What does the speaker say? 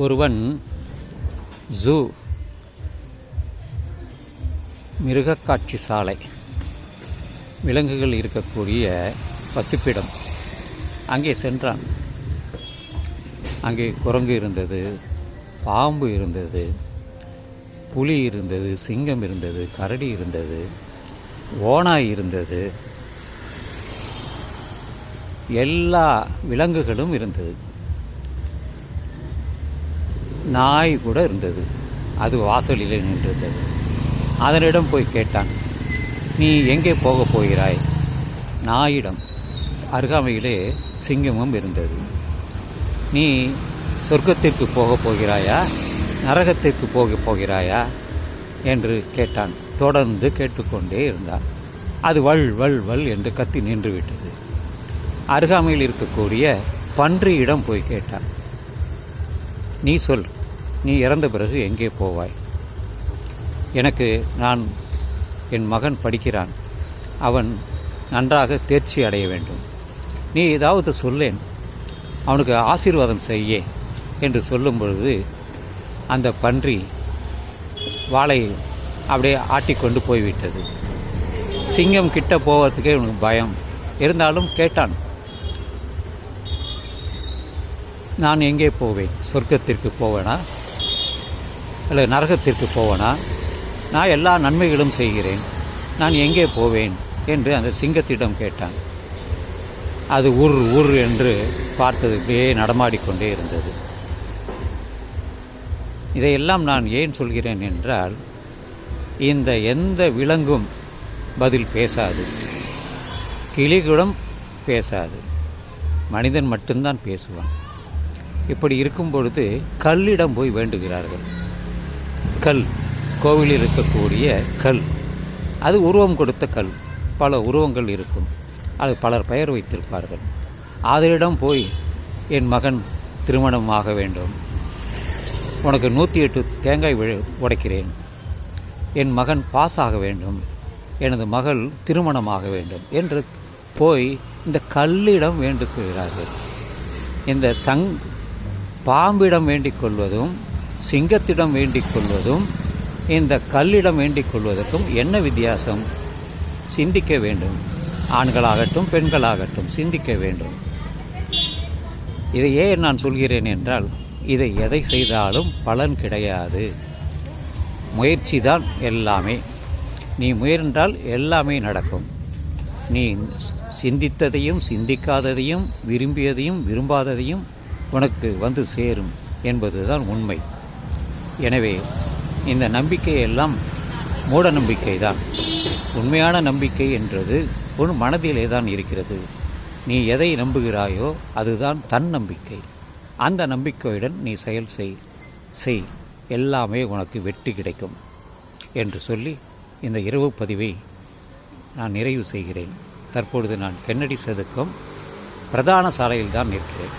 ஒருவன் ஜூ மிருகக்காட்சி சாலை, விலங்குகள் இருக்கக்கூடிய வசிப்பிடம், அங்கே சென்றான். அங்கே குரங்கு இருந்தது, பாம்பு இருந்தது, புலி இருந்தது, சிங்கம் இருந்தது, கரடி இருந்தது, ஓநாய் இருந்தது, எல்லா விலங்குகளும் இருந்தது. நாய் கூட இருந்தது. அது வாசலிலே நின்றிருந்தது. அதனிடம் போய் கேட்டான், நீ எங்கே போகப் போகிறாய்? நாயிடம். அருகாமையிலே சிங்கமும் இருந்தது. நீ சொர்க்கத்திற்கு போகப் போகிறாயா, நரகத்திற்கு போகப் போகிறாயா என்று கேட்டான். தொடர்ந்து கேட்டுக்கொண்டே இருந்தான். அது வள் வள் வள் என்று கத்தி நின்றுவிட்டது. அருகாமையில் இருக்கக்கூடிய பன்றியிடம் போய் கேட்டான், நீ சொல், நீ இறந்த பிறகு எங்கே போவாய்? என் மகன் படிக்கிறான், அவன் நன்றாக தேர்ச்சி அடைய வேண்டும், நீ ஏதாவது சொல்லேன், அவனுக்கு ஆசீர்வாதம் செய்யே என்று சொல்லும் பொழுது அந்த பன்றி வாளை அப்படியே ஆட்டிக்கொண்டு போய்விட்டது. சிங்கம் கிட்ட போவதுக்கே அவனுக்கு பயம் இருந்தாலும் கேட்டான், நான் எங்கே போவேன்? சொர்க்கத்திற்கு போவேனா இல்லை நரகத்திற்கு போவேனா? நான் எல்லா நன்மைகளும் செய்கிறேன், நான் எங்கே போவேன் என்று அந்த சிங்கத்திடம் கேட்டான். அது உர் என்று பார்த்தது, இப்படியே நடமாடிக்கொண்டே இருந்தது. இதையெல்லாம் நான் ஏன் சொல்கிறேன் என்றால், எந்த விலங்கும் பதில் பேசாது, கிளிகளும் பேசாது, மனிதன் மட்டும்தான் பேசுவான். இப்படி இருக்கும் பொழுது கல்லிடம் போய் வேண்டுகிறார்கள். கல், கோவிலில் இருக்கக்கூடிய கல், அது உருவம் கொடுத்த கல். பல உருவங்கள் இருக்கும், அது பலர் பெயர் வைத்திருப்பார்கள். அதனிடம் போய், என் மகன் திருமணமாக வேண்டும், உனக்கு 108 தேங்காய் உடைக்கிறேன், என் மகன் பாஸ் ஆக வேண்டும், எனது மகள் திருமணமாக வேண்டும் என்று போய் இந்த கல்லிடம் வேண்டுகிறார்கள். இந்த பாம்பிடம் வேண்டிக் கொள்வதும் சிங்கத்திடம் வேண்டிக் கொள்வதும் இந்த கல்லிடம் வேண்டிக் கொள்வதற்கும் என்ன வித்தியாசம்? சிந்திக்க வேண்டும். ஆண்களாகட்டும் பெண்களாகட்டும் சிந்திக்க வேண்டும். இதை ஏன் நான் சொல்கிறேன் என்றால், இதை எதை செய்தாலும் பலன் கிடையாது. முயற்சி தான் எல்லாமே. நீ முயன்றால் எல்லாமே நடக்கும். நீ சிந்தித்ததையும் சிந்திக்காததையும் விரும்பியதையும் விரும்பாததையும் உனக்கு வந்து சேரும் என்பதுதான் உண்மை. எனவே இந்த நம்பிக்கையெல்லாம் மூட நம்பிக்கை தான். உண்மையான நம்பிக்கை என்றது உன் மனதிலே தான் இருக்கிறது. நீ எதை நம்புகிறாயோ அதுதான் தன் நம்பிக்கை. அந்த நம்பிக்கையுடன் நீ செயல் செய், எல்லாமே உனக்கு வெற்றி கிடைக்கும் என்று சொல்லி இந்த இரவு பதிவை நான் நிறைவு செய்கிறேன். தற்பொழுது நான் கென்னடி சதுக்கம் பிரதான சாலையில் தான் நிற்கிறேன்.